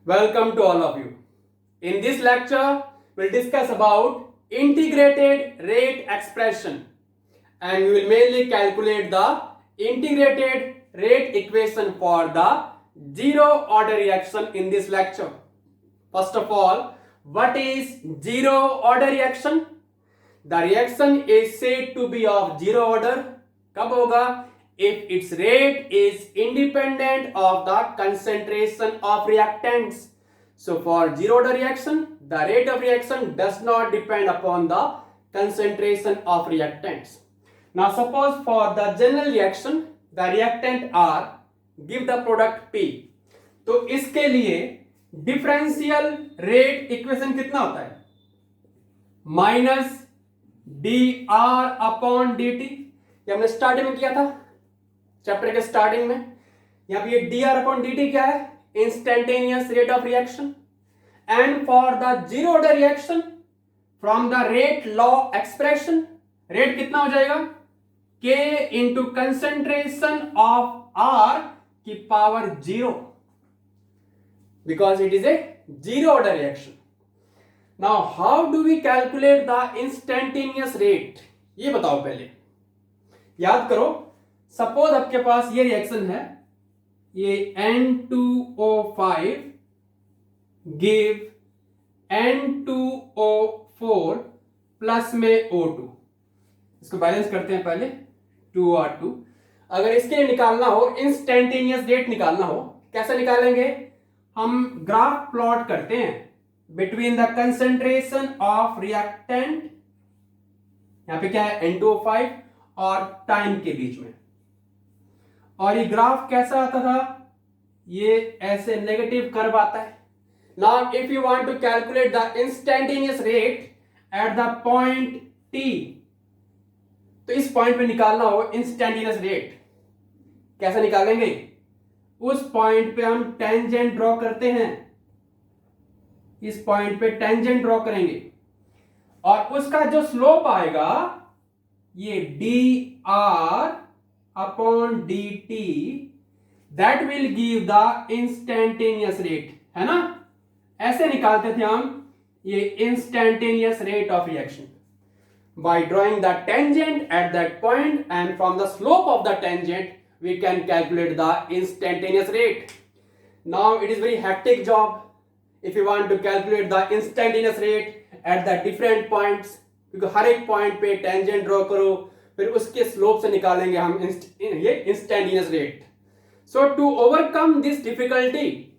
Welcome to all of you. In this lecture, we'll discuss about integrated rate expression and we will mainly calculate the integrated rate equation for the zero order reaction in this lecture. First of all, what is zero order reaction? The reaction is said to be of zero order. कब होगा? If its rate is independent of the concentration of reactants. So for zero order reaction, the rate of reaction does not depend upon the concentration of reactants. Now suppose for the general reaction, the reactant R give the product P. तो इसके लिए differential rate equation कितना होता है? Minus D R upon D T. ये हमने starting में किया था चैप्टर के स्टार्टिंग में. यहां पे ये D R upon D T क्या है? Instantaneous rate of reaction. And for the zero order reaction from the rate law expression, rate कितना हो जाएगा? K into concentration of R की power 0 because it is a zero order reaction. Now how do we calculate the instantaneous rate? ये बताओ पहले. याद करो, suppose आपके पास ये रिएक्शन है, ये N2O5 गिव N2O4 प्लस में O2. इसको बैलेंस करते हैं पहले. 2R2. अगर इसके लिए निकालना हो, इंस्टेंटेनियस रेट निकालना हो, कैसे निकालेंगे? हम ग्राफ प्लॉट करते हैं between the concentration of reactant, यहां पे क्या है N2O5, और टाइम के बीच में. और ये ग्राफ कैसा आता था? ये ऐसे नेगेटिव कर्व आता है. Now if you want to calculate the instantaneous rate at the point T, तो इस पॉइंट पे निकालना हो इंस्टेंटेनियस रेट, कैसे निकालेंगे? उस पॉइंट पे हम टेंजेंट ड्रॉ करते हैं. इस पॉइंट पे टेंजेंट ड्रॉ करेंगे और उसका जो स्लोप आएगा ये D R upon D T, that will give the instantaneous rate, है ना? ऐसे निकालते थे हम ये instantaneous rate of reaction by drawing the tangent at that point, and from the slope of the tangent we can calculate the instantaneous rate. Now it is very hectic job if you want to calculate the instantaneous rate at the different points, क्योंकि हर एक point पे tangent draw करो, फिर उसके slope से निकालेंगे हम ये instantaneous rate. So to overcome this difficulty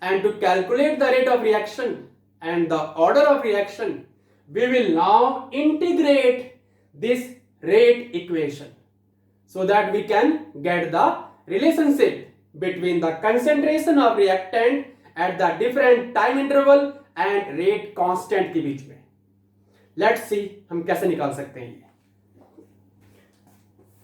and to calculate the rate of reaction and the order of reaction, we will now integrate this rate equation so that we can get the relationship between the concentration of reactant at the different time interval and rate constant के बीच में. Let's see हम कैसे निकाल सकते हैं ये.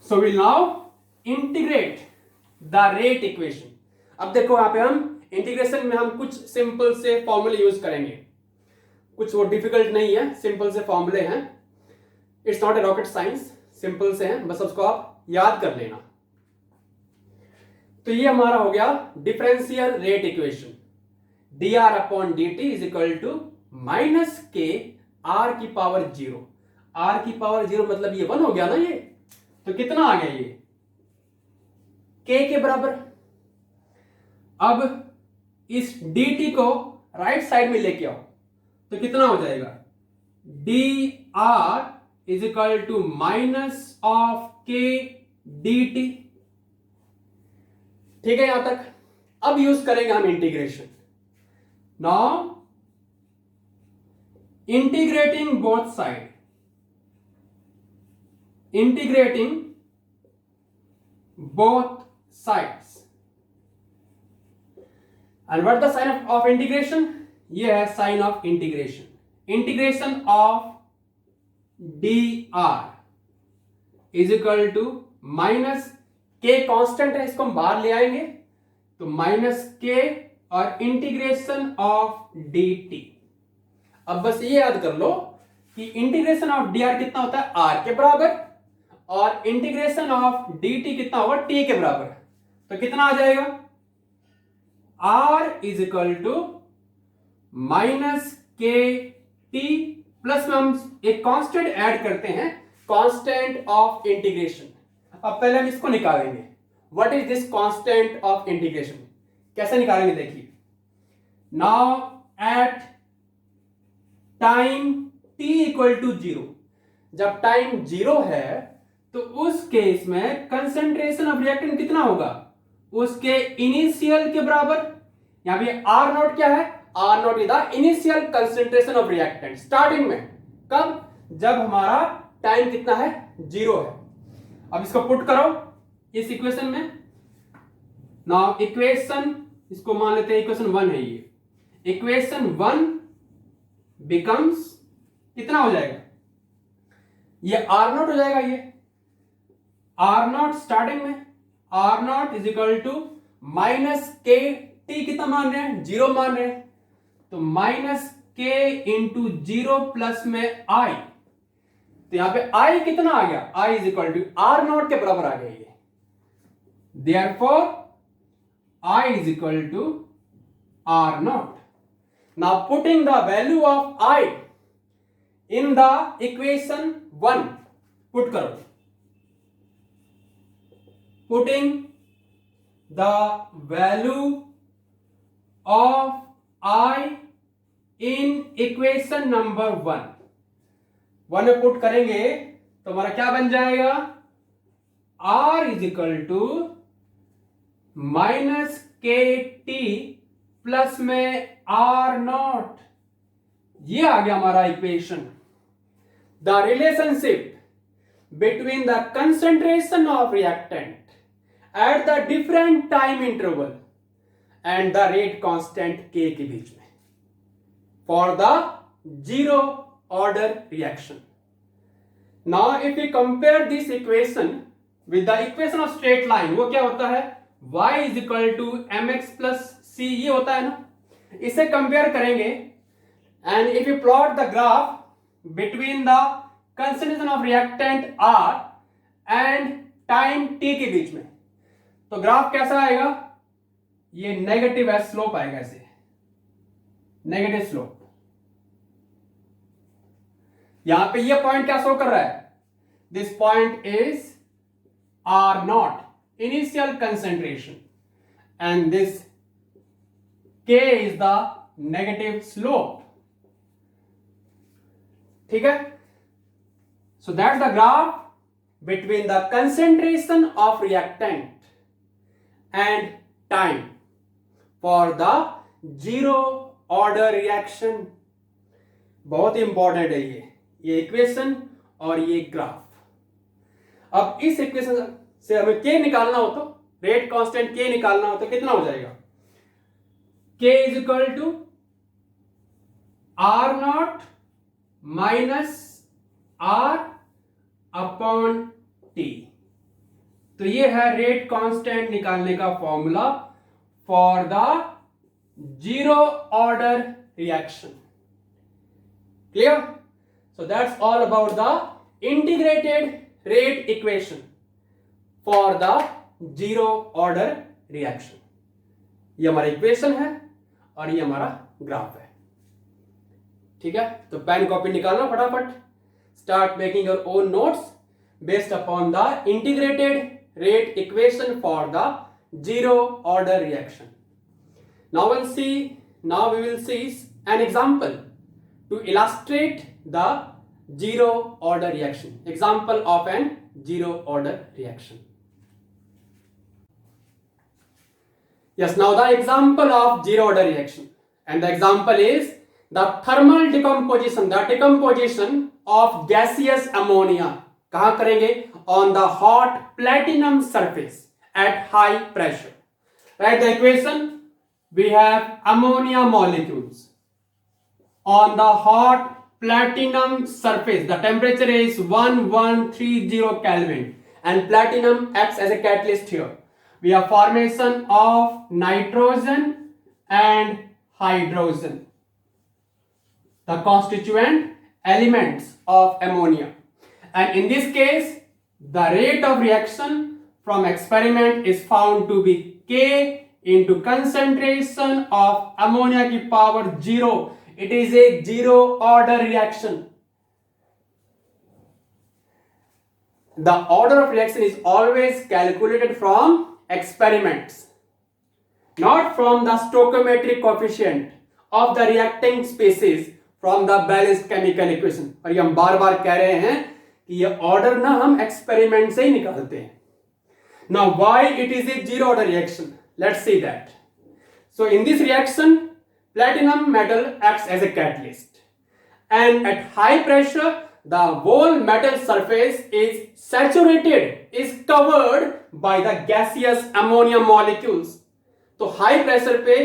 So we'll now integrate the rate equation. अब देखो यहां पे हम इंटीग्रेशन में हम कुछ सिंपल से फॉर्मूले यूज करेंगे. कुछ वो डिफिकल्ट नहीं है, सिंपल से फॉर्मूले हैं. It's not a rocket science, simple से हैं, बस उसको आप याद कर लेना. तो ये हमारा हो गया differential rate equation. D R upon D T is equal to minus K R की पावर 0. आर की पावर 0 मतलब ये 1 हो गया ना ये. तो कितना आ गया ये? के बराबर. अब इस डी टी को राइट साइड में लेके आओ तो कितना हो जाएगा? D R is equal to minus of K D T. ठीक है यहां तक. अब यूज करेंगे हम integration. Now integrating both side, integrating both sides. And what the sign of integration? ये है sign of integration. Integration of D R is equal to minus K, constant है, इसको हम बाहर ले आएंगे तो माइनस के, और इंटीग्रेशन ऑफ डी टी. अब बस ये याद कर लो कि इंटीग्रेशन ऑफ डी आर कितना होता है? आर के बराबर, और इंटीग्रेशन ऑफ डी टी कितना होगा? टी के बराबर. तो कितना आ जाएगा? R is equal to minus K T plus में हम एक कांस्टेंट ऐड करते हैं, कांस्टेंट ऑफ इंटीग्रेशन। अब पहले हम इसको निकालेंगे, what is this constant of integration, कैसे निकालेंगे देखिए। Now at time t equal to 0, जब टाइम 0 है तो उस केस में कंसेंट्रेशन ऑफ रिएक्टेंट कितना होगा, उसके इनिशियल के बराबर। यहां पे आर नॉट क्या है, R not is the initial concentration of reactant starting में। कब, जब हमारा टाइम कितना है, 0 है। अब इसको पुट करो इस इक्वेशन में। नाउ इक्वेशन, इसको मान लेते हैं इक्वेशन 1 है ये। इक्वेशन 1 बिकम्स कितना हो जाएगा, ये आर नॉट हो जाएगा, ये आर नॉट स्टार्टिंग में, R not is equal to minus K T, कितना मान रहे हैं, 0 मान रहे हैं, तो माइनस के इंटू 0 प्लस में आई, तो यहां पे आई कितना आ गया, I is equal to R naught के बराबर आ गया ये। Therefore I is equal to R naught. Now putting the value of I in the equation 1, put करो, putting the value of I in equation number 1 में put करेंगे तो हमारा क्या बन जाएगा, R is equal to minus K T plus में R not, ये आ गया हमारा equation. The relationship between the concentration of reactant at the different time interval and the rate constant के बीच में for the 0 order reaction. Now if we compare this equation with the equation of straight line, वो क्या होता है, y is equal to mx plus c, ये होता है ना, इसे कंपेयर करेंगे and if we plot the graph between the concentration of reactant R and time t के बीच में, तो ग्राफ कैसा आएगा, ये नेगेटिव है, स्लोप आएगा, ऐसे नेगेटिव स्लोप। यहां पे ये पॉइंट क्या शो कर रहा है, this point is R not initial concentration and this K is the negative slope, ठीक है। So that's the graph between the concentration of reactant and time for the 0 order reaction. बहुत important है ये equation और ये graph. अब इस equation से हमें के निकालना हो, तो रेट कांस्टेंट के निकालना हो तो कितना हो जाएगा, K is equal to R not minus R upon T. तो ये है रेट कांस्टेंट निकालने का formula for the 0 order reaction. Clear? So that's all about the integrated rate equation for the 0 order reaction. ये हमारा इक्वेशन है और ये हमारा ग्राफ है, ठीक है। तो पेन कॉपी निकालना फटाफट, start making your own notes based upon the integrated rate equation for the 0 order reaction. Now we will see an example to illustrate the 0 order reaction. Example of an 0 order reaction. Yes, now the example of 0 order reaction, and the example is the thermal decomposition, the decomposition of gaseous ammonia. कहाँ करेंगे, on the hot platinum surface at high pressure. Write the equation. We have ammonia molecules on the hot platinum surface. The temperature is 1130 Kelvin and platinum acts as a catalyst here. We have formation of nitrogen and hydrogen, the constituent elements of ammonia. And in this case, the rate of reaction from experiment is found to be K into concentration of ammonia की power 0. It is a zero order reaction. The order of reaction is always calculated from experiments, not from the stoichiometric coefficient of the reacting species from the balanced chemical equation. और ये हम बार बार कह रहे हैं कि ये order ना हम एक्सपेरिमेंट से ही निकालते हैं. Now why it is a zero order reaction? Let's see that. So in this reaction, platinum metal acts as a catalyst, and at high pressure the whole metal surface is saturated, is covered by the gaseous ammonia molecules. तो high pressure पे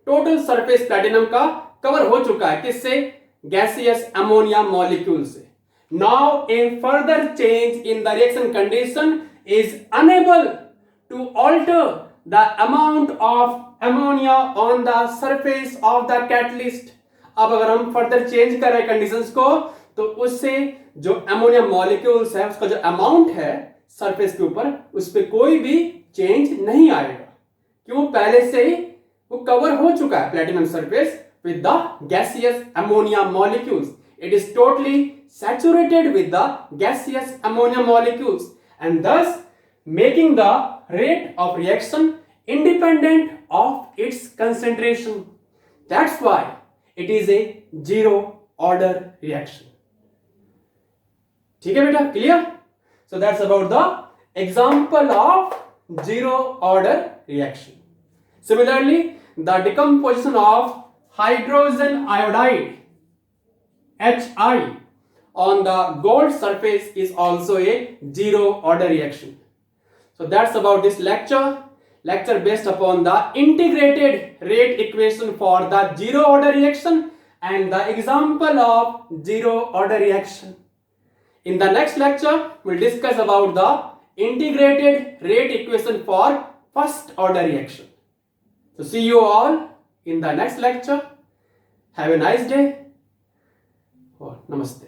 total surface platinum का cover हो चुका है, किससे? Gaseous ammonia molecule से. Now A further change in the reaction condition is unable to alter the amount of ammonia on the surface of the catalyst. अब अगर हम फर्दर चेंज कर रहे हैं कंडीशंस को, तो उससे जो अमोनिया मॉलिक्यूल्स है उसका जो अमाउंट है सरफेस के ऊपर, उस पर कोई भी चेंज नहीं आएगा. क्यों? पहले से ही वो कवर हो चुका है platinum surface with the gaseous ammonia molecules. It is totally saturated with the gaseous ammonia molecules, and thus making the rate of reaction independent of its concentration. That's why it is a zero order reaction. ठीक है बेटा, clear? So that's about the example of zero order reaction. Similarly, the decomposition of hydrogen iodide Hi on the gold surface is also a zero order reaction. So that's about this lecture based upon the integrated rate equation for the zero order reaction and the example of zero order reaction. In the next lecture, we'll discuss about the integrated rate equation for first order reaction. So see you all in the next lecture. Have a nice day. Oh, namaste.